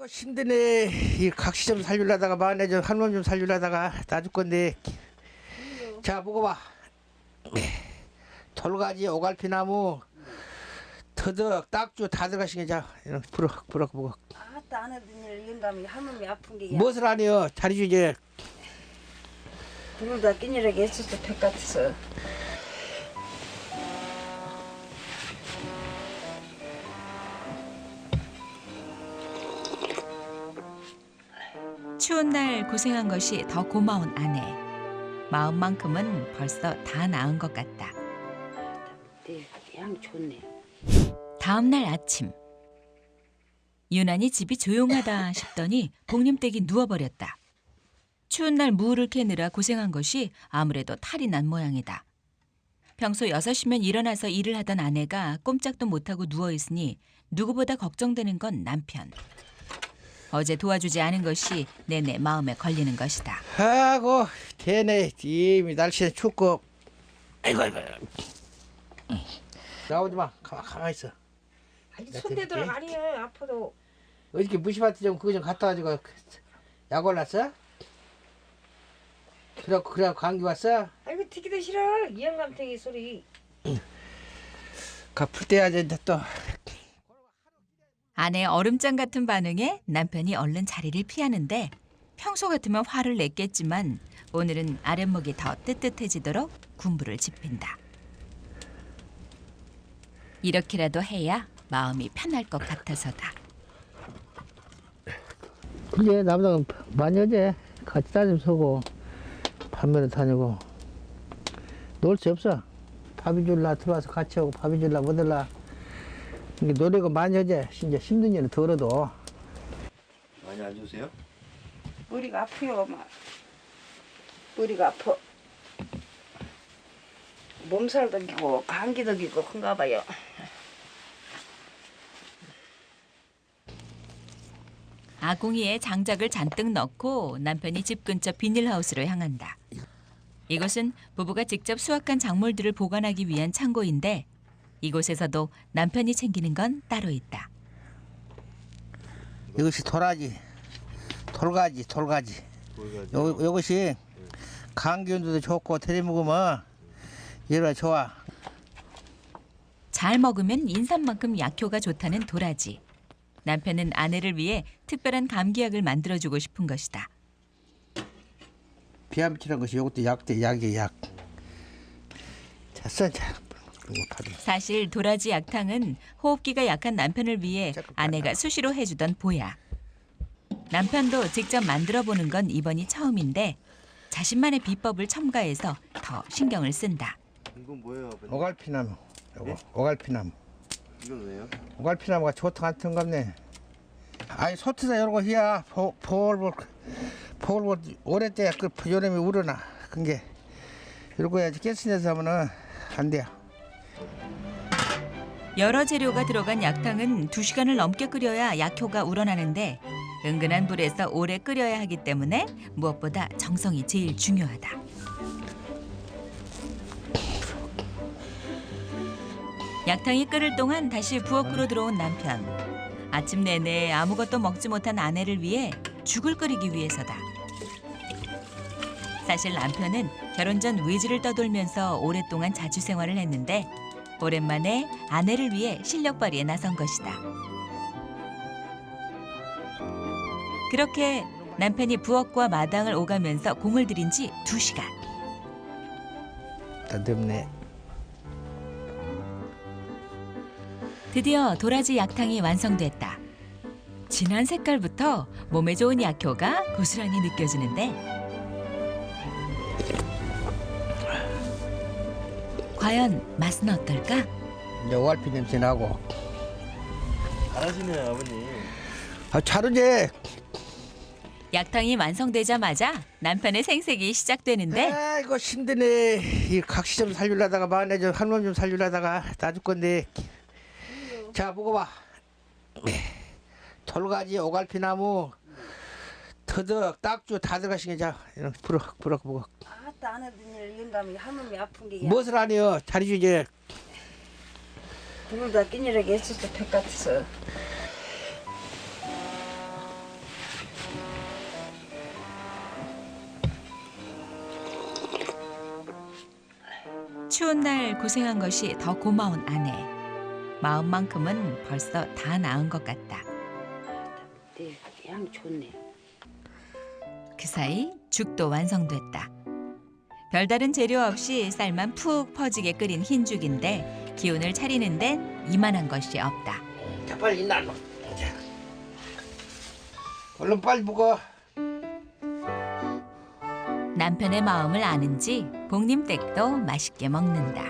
힘드네. 이 각시 좀 살려다가 마네 좀 할멈 좀 살려다가 놔줄 건데. 자 먹어봐. 돌가지 오갈피나무 터덕 딱주 다 들어가시게. 자 불어 먹어. 아따 안 하던 일 영감이 할머니 아픈 게 무엇을 하니요? 자리 주지. 불을 다 끼니라게 했었어 백 같아서. 추운 날 고생한 것이 더 고마운 아내. 마음만큼은 벌써 다 나은 것 같다. 네, 향 좋네. 다음 날 아침. 유난히 집이 조용하다 싶더니 복림댁이 누워버렸다. 추운 날 무를 캐느라 고생한 것이 아무래도 탈이 난 모양이다. 평소 6시면 일어나서 일을 하던 아내가 꼼짝도 못하고 누워있으니 누구보다 걱정되는 건 남편. 어제 도와주지 않은 것이 내내 마음에 걸리는 것이다. 아고 되네. 이미 날씨는 춥고. 아이고. 나오지 마. 가만히 있어. 아니 손대도록 아니에요 아파도. 어저께 무시밭에 좀 그거 좀 갖다 가지고 약 올랐어? 그래 감기 왔어? 아이고 튀기도 싫어 이 영감탱이 소리. 풀 때야지 또. 아내의 얼음장 같은 반응에 남편이 얼른 자리를 피하는데 평소 같으면 화를 냈겠지만 오늘은 아랫목이 더 뜨뜻해지도록 군부를 지핀다. 이렇게라도 해야 마음이 편할 것 같아서다. 그래 남자는 많이 하지. 같이 다니면 서고 반면에 다니고 놀 수 없어. 밥이 줄라 들어와서 같이 하고 밥이 줄라 못 들라. 이게 노래가 많이 하지. 진짜 힘든 일은 덜어도. 많이 안 좋으세요? 머리가 아프요 막. 머리가 아파. 몸살도 기고 감기도 기고 큰가 봐요. 아궁이에 장작을 잔뜩 넣고 남편이 집 근처 비닐하우스로 향한다. 이곳은 부부가 직접 수확한 작물들을 보관하기 위한 창고인데 이곳에서도 남편이 챙기는 건 따로 있다. 이것이 돌가지. 요것이 감기운도 좋고 테리 먹으면 이래가 좋아. 잘 먹으면 인삼만큼 약효가 좋다는 도라지. 남편은 아내를 위해 특별한 감기약을 만들어주고 싶은 것이다. 비암치라는 것이 요것도 약이야 약. 됐어 자. 사실 도라지 약탕은 호흡기가 약한 남편을 위해 아내가 수시로 해주던 보약. 남편도 직접 만들어보는 건 이번이 처음인데 자신만의 비법을 첨가해서 더 신경을 쓴다. 이건 뭐예요, 아버님? 오갈피나무. 요거 네? 오갈피나무. 이건 왜요? 오갈피나무가 좋다 같은 겁네. 아니 소트다 이런 거 해야 볼볼 오래때 그 요놈이 우러나. 그게 이런 거 해야지 깨스내서 하면은 안 돼요. 여러 재료가 들어간 약탕은 2시간을 넘게 끓여야 약효가 우러나는데 은근한 불에서 오래 끓여야 하기 때문에 무엇보다 정성이 제일 중요하다. 약탕이 끓을 동안 다시 부엌으로 들어온 남편. 아침 내내 아무것도 먹지 못한 아내를 위해 죽을 끓이기 위해서다. 사실 남편은 결혼 전 외지를 떠돌면서 오랫동안 자주 생활을 했는데 오랜만에 아내를 위해 실력 발휘에 나선 것이다. 그렇게 남편이 부엌과 마당을 오가면서 공을 들인 지 2시간. 다 덥네. 드디어 도라지 약탕이 완성됐다. 진한 색깔부터 몸에 좋은 약효가 고스란히 느껴지는데 과연 맛은 어떨까? 이제 오갈피 냄새 나고. 잘하시네요, 아버님. 잘하지. 약탕이 완성되자마자 남편의 생색이 시작되는데 아이고 힘드네. 이 각시 좀 살려다가 마네 좀 할멈 좀 살려다가 놔줄 건데. 자 먹어봐. 돌가지 오갈피나무 터덕 딱주 다 들어가시게. 자 불어 먹어. 아따 안 하던 일 영감이 할머니 아픈 게 무엇을 하니요? 자리 주지. 불을 다 끼니라게 했었어 백 같아서. 추운 날 고생한 것이 더 고마운 아내. 마음만큼은 벌써 다 나은 것 같다. 네, 향 좋네. 그 사이 죽도 완성됐다. 별다른 재료 없이 쌀만 푹 퍼지게 끓인 흰죽인데 기운을 차리는 데는 이만한 것이 없다. 자, 빨리 이나 자. 얼른 빨리 먹어. 남편의 마음을 아는지 복림댁도 맛있게 먹는다.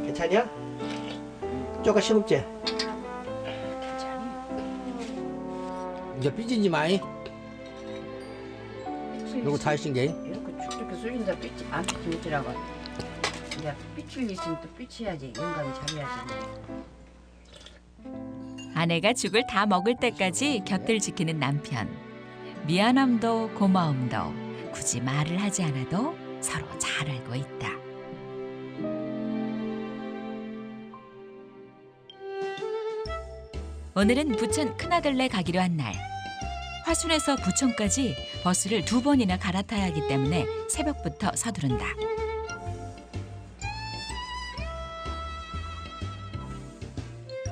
괜찮냐? 쪼가 씹을지? 괜찮아. 이제 삐지지 마이. 요거 다 하신 게. 이렇게 쭉쭉 쏠린다 삐치 안 삐치더라고. 야 삐칠 있으면 또 삐쳐야지. 영감이 잘해야지. 아내가 죽을 다 먹을 때까지 곁을 지키는 남편. 미안함도 고마움도 굳이 말을 하지 않아도 서로 잘 알고 있다. 오늘은 부천 큰아들네 가기로 한 날. 화순에서 부천까지 버스를 2번이나 갈아타야 하기 때문에 새벽부터 서두른다.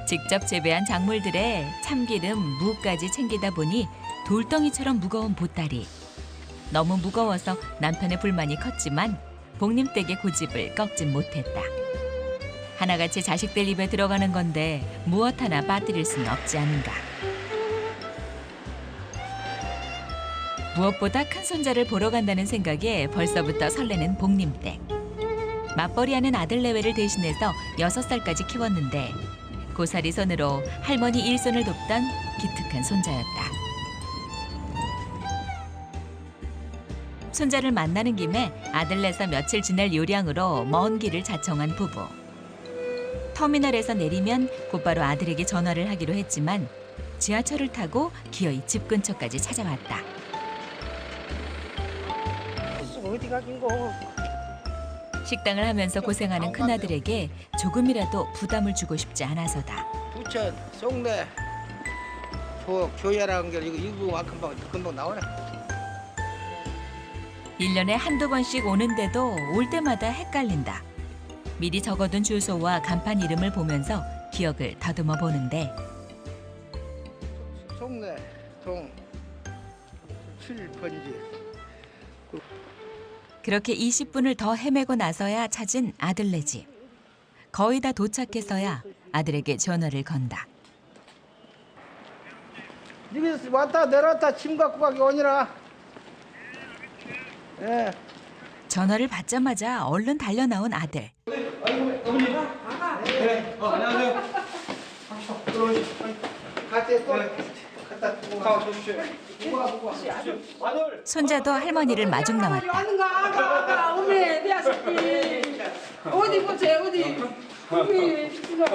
직접 재배한 작물들에 참기름, 무까지 챙기다 보니 돌덩이처럼 무거운 보따리. 너무 무거워서 남편의 불만이 컸지만 복림댁의 고집을 꺾진 못했다. 하나같이 자식들 입에 들어가는 건데 무엇 하나 빠뜨릴 수는 없지 않은가. 무엇보다 큰 손자를 보러 간다는 생각에 벌써부터 설레는 복림댁. 맞벌이하는 아들 내외를 대신해서 6살까지 키웠는데 고사리 손으로 할머니 일손을 돕던 기특한 손자였다. 손자를 만나는 김에 아들네서 며칠 지낼 요량으로 먼 길을 자청한 부부. 터미널에서 내리면 곧바로 아들에게 전화를 하기로 했지만 지하철을 타고 기어이 집 근처까지 찾아왔다. 어디 가긴 거. 식당을 하면서 고생하는 큰아들에게 조금이라도 부담을 주고 싶지 않아서다. 부천, 송내, 교회라는 게 이거 금방 나오네. 1년에 한두 번씩 오는데도 올 때마다 헷갈린다. 미리 적어둔 주소와 간판 이름을 보면서 기억을 다듬어 보는데 송내, 동, 7번지. 그렇게 20분을 더 헤매고 나서야 찾은 아들네 집. 거의 다 도착해서야 아들에게 전화를 건다. 니네 왔다 내려왔다 짐 갖고 가기 오니라. 예. 전화를 받자마자 얼른 달려나온 아들. 안녕하세요. 갈때 또 갖다 주십시오. 손자도 할머니를 마중 나왔다. 왔는가? 아가, 어메, 내 아저씨. 어디 보세요, 어디. 어메, 미친놈.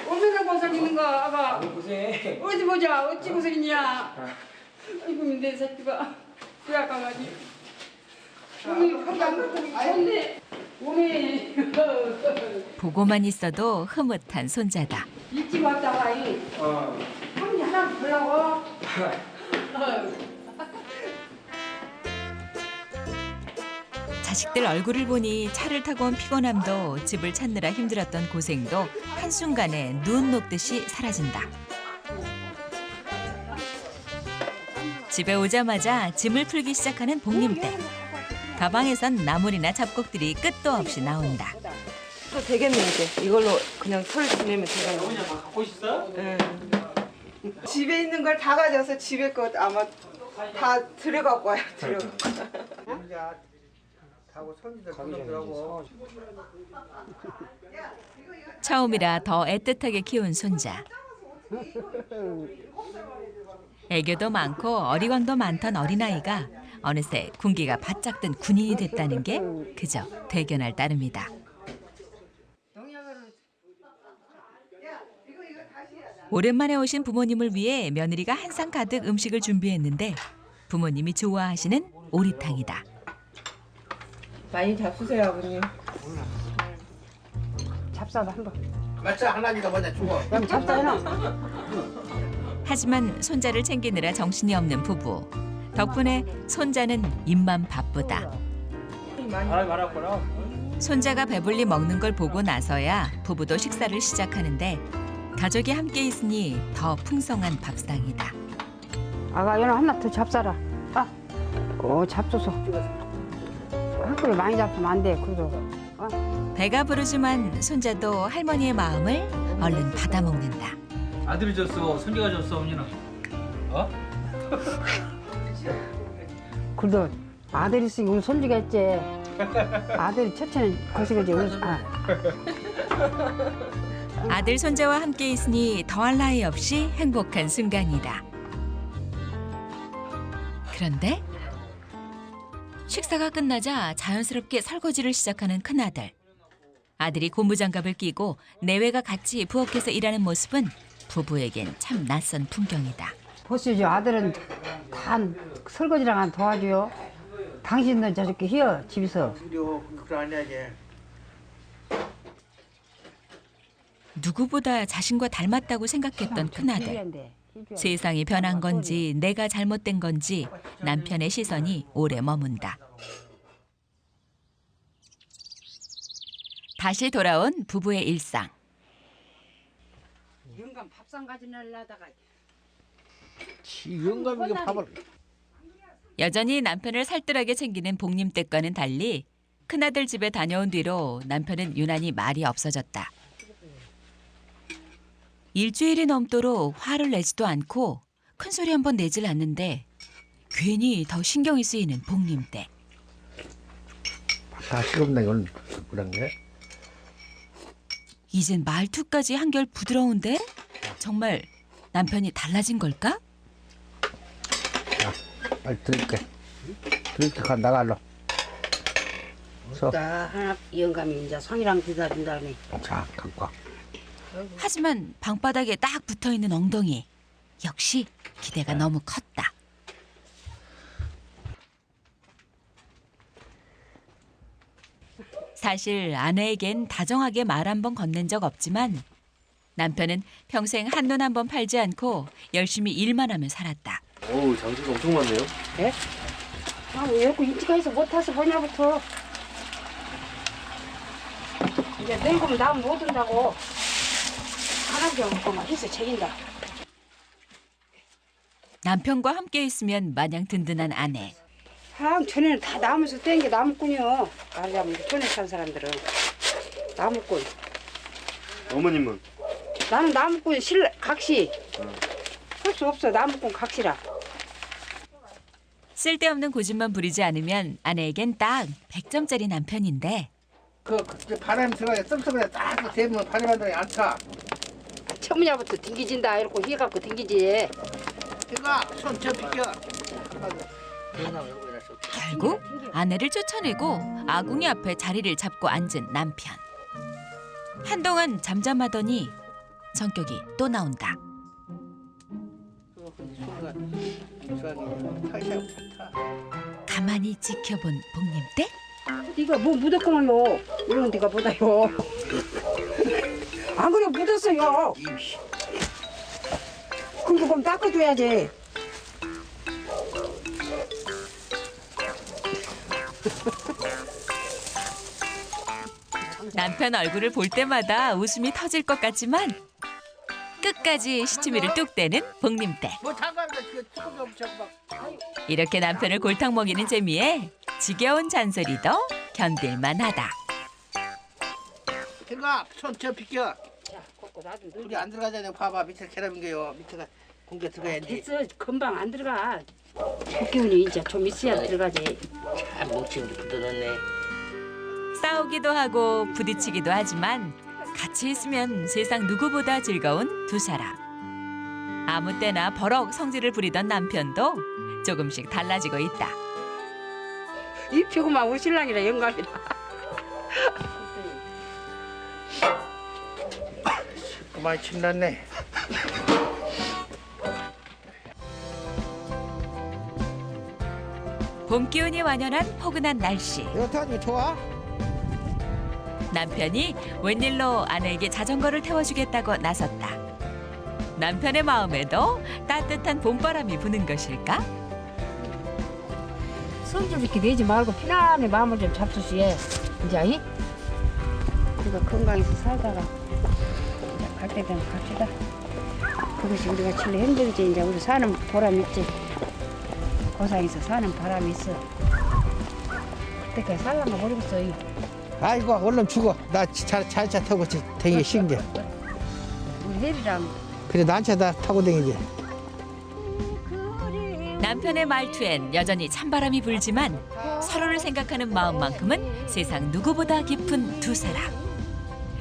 어메가 고생있는가, 아가. 어디 보자, 어찌 고생있냐. 아이고, 내 새끼가. 왜 가가지. 어메, 거기 안 갔더니 좋네. 어메. 보고만 있어도 흐뭇한 손자다. 일찍 왔다가, 한이 하나 보려고. 자식들 얼굴을 보니 차를 타고 온 피곤함도 집을 찾느라 힘들었던 고생도 한순간에 눈 녹듯이 사라진다. 집에 오자마자 짐을 풀기 시작하는 복림댁. 가방에선 나물이나 잡곡들이 끝도 없이 나온다. 또 되겠네 이제. 이걸로 그냥 털 지내면 되겠네. 어머니 아까 갖고 있었어요? 응. 집에 있는 걸 다 가져서 집에 거 아마 다 들여갖고 와요. 하고 손주들 그놈들하고 처음이라 더 애틋하게 키운 손자. 애교도 많고 어리광도 많던 어린아이가 어느새 군기가 바짝 든 군인이 됐다는 게 그저 대견할 따름이다. 오랜만에 오신 부모님을 위해 며느리가 한 상 가득 음식을 준비했는데 부모님이 좋아하시는 오리탕이다. 많이 잡수세요 아버님. 잡사도 한 번. 맞죠? 하나니까 먼저 죽어. 그럼 잡사해놔. 하지만 손자를 챙기느라 정신이 없는 부부. 덕분에 손자는 입만 바쁘다. 손자가 배불리 먹는 걸 보고 나서야 부부도 식사를 시작하는데 가족이 함께 있으니 더 풍성한 밥상이다. 아가 연아 하나 더 잡사라. 잡숴서. 한 그릇 많이 잡수면 안 돼. 그래도. 배가 부르지만 손자도 할머니의 마음을 얼른 받아먹는다. 아들이 줬어, 손자가 줬어, 어머니는. 어? 그래도 아들 있으니 우리 손주가 있지. 아들이 첫째는 거시기지. 아들 손자와 함께 있으니 더할 나위 없이 행복한 순간이다. 그런데 식사가 끝나자 자연스럽게 설거지를 시작하는 큰아들. 아들이 고무장갑을 끼고 내외가 같이 부엌에서 일하는 모습은 부부에겐 참 낯선 풍경이다. 보시죠. 아들은 다 설거지랑 안 도와줘요. 당신도 저렇게 해요. 집에서. 누구보다 자신과 닮았다고 생각했던 큰아들. 세상이 변한 건지 내가 잘못된 건지 남편의 시선이 오래 머문다. 다시 돌아온 부부의 일상. 영감 밥상 가지려다가 영감이 밥을. 여전히 남편을 살뜰하게 챙기는 복림댁과는 달리 큰아들 집에 다녀온 뒤로 남편은 유난히 말이 없어졌다. 일주일이 넘도록 화를 내지도 않고 큰소리 한 번 내질 않는데 괜히 더 신경이 쓰이는 복림댁. 다 식었나 이건 그런 게? 이젠 말투까지 한결 부드러운데? 정말 남편이 달라진 걸까? 빨리 드릴게. 가 나갈러. 하나 영감이 이제 성이랑 기다린다네. 자, 갖고 와. 하지만 방바닥에 딱 붙어있는 엉덩이. 역시 기대가 너무 컸다. 사실 아내에겐 다정하게 말 한 번 건넨 적 없지만 남편은 평생 한눈 한 번 팔지 않고 열심히 일만 하며 살았다. 어우, 장수가 엄청 많네요. 예? 왜 이렇게 인기가 있어 못 타서 뭐냐부터. 이제 늙으면 나무 못 온다고. 하나밖에 없고만 해서 책임다. 남편과 함께 있으면 마냥 든든한 아내. 전에는 다 나무에서 뗀 게 나무꾼이요. 말하자면 전에 산 사람들은 나무꾼. 어머님은? 나는 나무꾼 각시. 할 수 없어. 나무꾼 각시라. 쓸데없는 고집만 부리지 않으면 아내에겐 딱 100점짜리 남편인데 그 바람 들어가야 썸썸에 딱 대면 바람 안 들어가야 안 타. 처음이냐부터 튕기진다. 이렇게 해갖고 튕기지. 이거 손저 비켜. 결국 아내를 쫓아내고 아궁이 앞에 자리를 잡고 앉은 남편. 한동안 잠잠하더니 성격이 또 나온다. 가만히 지켜본 복림댁. 네가 뭐 묻었구만요. 이런 네가 보다요. 안 그래 묻었어요. 그럼 그럼 닦아줘야지. 남편 얼굴을 볼 때마다 웃음이 터질 것 같지만 끝까지 시치미를 뚝 떼는 복림댁. 이렇게 남편을 골탕 먹이는 재미에 지겨운 잔소리도 견딜만하다. 이거 손저 비켜. 자, 걷고 놔둔 우리 안 들어가잖아요. 봐봐 밑에 계란인 게요. 밑에가 공개 들어가야지. 됐어. 금방 안 들어가. 기운이 이제 좀 있어야 들어가지. 참 뭉치게 부드럽네. 싸우기도 하고 부딪히기도 하지만 같이 있으면 세상 누구보다 즐거운 두 사람. 아무 때나 버럭 성질을 부리던 남편도 조금씩 달라지고 있다. 이 피고만 우리 신랑이라 영감이라. 많이 침났네. 봄 기운이 완연한 포근한 날씨. 이거 타니 좋아? 남편이 웬일로 아내에게 자전거를 태워주겠다고 나섰다. 남편의 마음에도 따뜻한 봄바람이 부는 것일까? 성질 이렇게 내지 말고 편안히 마음을 좀 잡수시에 이제 이 우리가 건강해서 살다가 이제 갈 때 되면 갑시다. 그것이 우리가 제일 힘들지. 이제 우리 사는 보람 있지. 고상에서 사는 바람이 있어. 그때까지 살라면 모르겠어. 아이고 얼른 죽어. 나 자차 타고 댕기 신게. 우리 혜리랑 그래 난차 다 타고 댕기지. 남편의 말투엔 여전히 찬바람이 불지만 서로를 생각하는 마음만큼은 세상 누구보다 깊은 두 사람.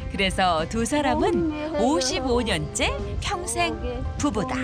그래서 두 사람은 55년째 평생 부부다.